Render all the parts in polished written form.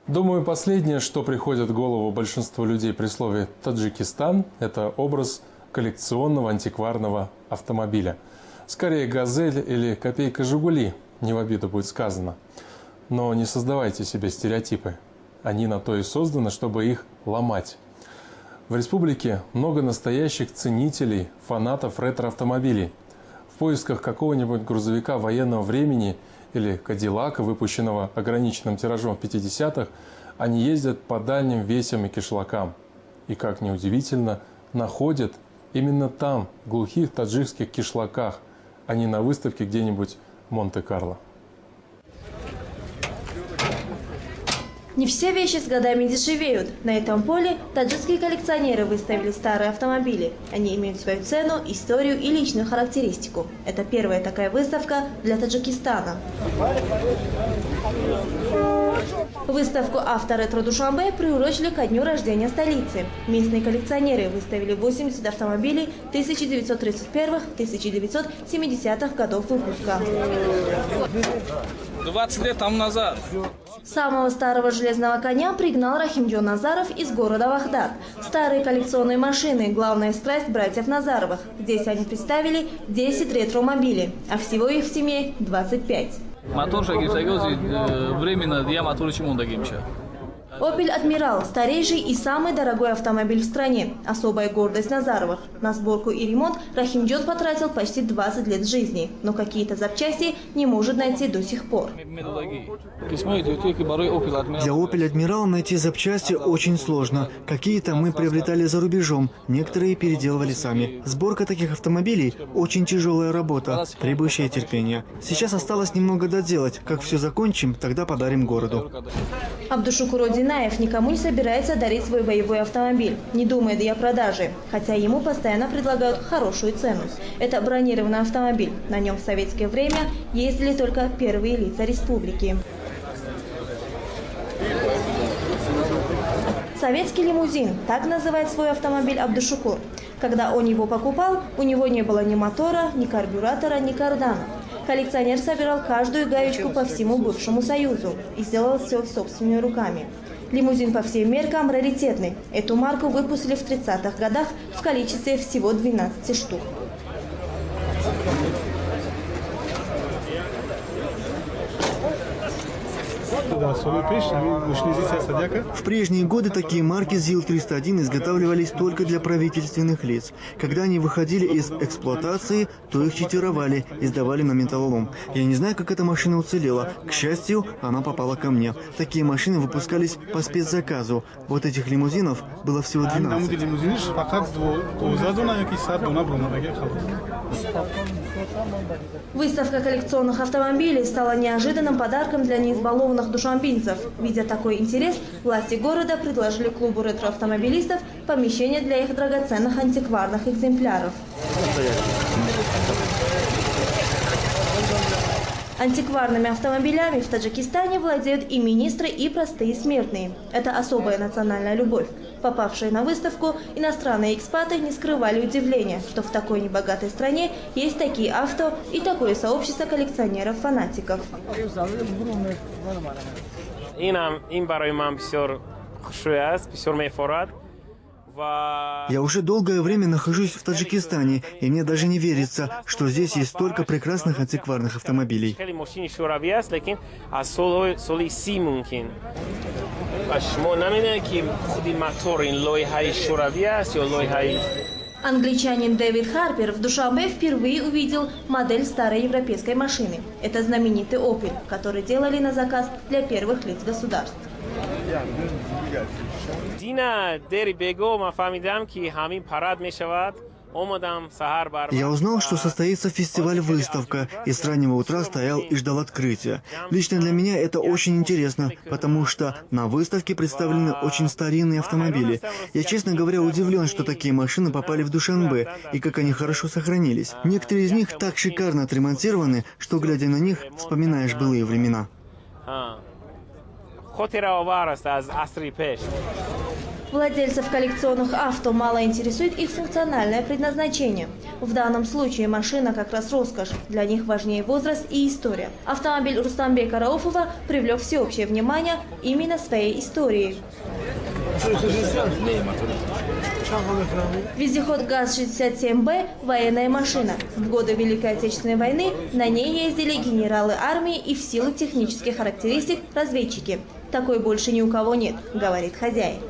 Думаю, последнее, что приходит в голову большинству людей при слове «Таджикистан», это образ коллекционного антикварного автомобиля. Скорее «Газель» или «Копейка Жигули», не в обиду будет сказано. Но не создавайте себе стереотипы. Они на то и созданы, чтобы их ломать. В республике много настоящих ценителей, фанатов ретро-автомобилей. В поисках какого-нибудь грузовика военного времени или Кадиллака, выпущенного ограниченным тиражом в 50-х, они ездят по дальним весям и кишлакам. И, как ни удивительно, находят именно там, в глухих таджикских кишлаках, а не на выставке где-нибудь в Монте-Карло. Не все вещи с годами дешевеют. На этом поле таджикские коллекционеры выставили старые автомобили. Они имеют свою цену, историю и личную характеристику. Это первая такая выставка для Таджикистана. Выставку «Авторетро Душанбе» приурочили ко дню рождения столицы. Местные коллекционеры выставили 80 автомобилей 1931-1970-х годов выпуска. 20 лет тому назад. Самого старого железного коня пригнал Рахимджон Назаров из города Вахдат. Старые коллекционные машины – главная страсть братьев Назаровых. Здесь они представили 10 ретромобилей, а всего их в семье 25. Временно я мотор чему дагимча. «Опель Адмирал» – старейший и самый дорогой автомобиль в стране. Особая гордость Назаровых. На сборку и ремонт Рахимджон потратил почти 20 лет жизни. Но какие-то запчасти не может найти до сих пор. Для «Опель Адмирал» найти запчасти очень сложно. Какие-то мы приобретали за рубежом, некоторые переделывали сами. Сборка таких автомобилей – очень тяжелая работа, требующая терпения. Сейчас осталось немного доделать. Как все закончим, тогда подарим городу. Абдушукур Динаев никому не собирается дарить свой боевой автомобиль, не думает и о продаже, хотя ему постоянно предлагают хорошую цену. Это бронированный автомобиль. На нем в советское время ездили только первые лица республики. Советский лимузин – так называет свой автомобиль Абдушукур. Когда он его покупал, у него не было ни мотора, ни карбюратора, ни кардана. Коллекционер собирал каждую гаечку по всему бывшему Союзу и сделал все собственными руками. Лимузин по всем меркам раритетный. Эту марку выпустили в 30-х годах в количестве всего 12 штук. В прежние годы такие марки ЗИЛ-301 изготавливались только для правительственных лиц. Когда они выходили из эксплуатации, то их читировали и сдавали на металлолом. Я не знаю, как эта машина уцелела. К счастью, она попала ко мне. Такие машины выпускались по спецзаказу. Вот этих лимузинов было всего 12. Выставка коллекционных автомобилей стала неожиданным подарком для неизбалованных душанбинцев. Видя такой интерес, власти города предложили клубу ретроавтомобилистов помещение для их драгоценных антикварных экземпляров. Антикварными автомобилями в Таджикистане владеют и министры, и простые смертные. Это особая национальная любовь. Попавшие на выставку, иностранные экспаты не скрывали удивления, что в такой небогатой стране есть такие авто и такое сообщество коллекционеров-фанатиков. Я уже долгое время нахожусь в Таджикистане, и мне даже не верится, что здесь есть столько прекрасных антикварных автомобилей. Англичанин Дэвид Харпер в Душанбе впервые увидел модель старой европейской машины. Это знаменитый «Опель», который делали на заказ для первых лиц государств. Я узнал, что состоится фестиваль-выставка, и с раннего утра стоял и ждал открытия. Лично для меня это очень интересно, потому что на выставке представлены очень старинные автомобили. Я, честно говоря, удивлен, что такие машины попали в Душанбе, и как они хорошо сохранились. Некоторые из них так шикарно отремонтированы, что, глядя на них, вспоминаешь былые времена. Владельцев коллекционных авто мало интересует их функциональное предназначение. В данном случае машина как раз роскошь. Для них важнее возраст и история. Автомобиль Рустамбека Рауфова привлек всеобщее внимание именно своей историей. Вездеход ГАЗ-67Б – военная машина. В годы Великой Отечественной войны на ней ездили генералы армии и в силу технических характеристик разведчики. Такой больше ни у кого нет, говорит хозяин.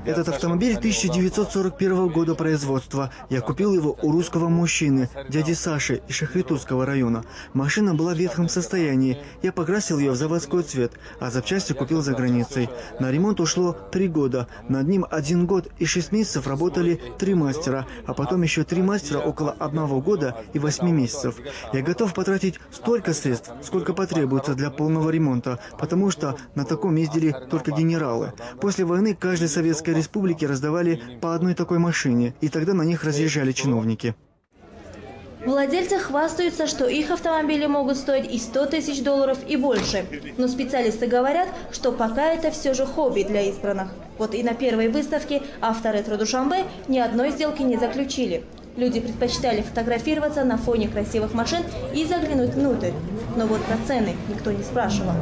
Этот автомобиль 1941 года производства. Я купил его у русского мужчины, дяди Саши из Шахритовского района. Машина была в ветхом состоянии. Я покрасил ее в заводской цвет, а запчасти купил за границей. На ремонт ушло 3 года. Над ним 1 год и 6 месяцев работали 3 мастера, а потом еще 3 мастера около 1 года и 8 месяцев. Я готов потратить столько средств, сколько потребуется для полного ремонта, потому что на таком ездили только генералы. После войны каждой советской республике раздавали по одной такой машине, и тогда на них разъезжали чиновники. Владельцы хвастаются, что их автомобили могут стоить и $100 000 и больше. Но специалисты говорят, что пока это все же хобби для избранных. Вот и на первой выставке «Авторетро Душанбе» ни одной сделки не заключили. Люди предпочитали фотографироваться на фоне красивых машин и заглянуть внутрь. Но вот про цены никто не спрашивал.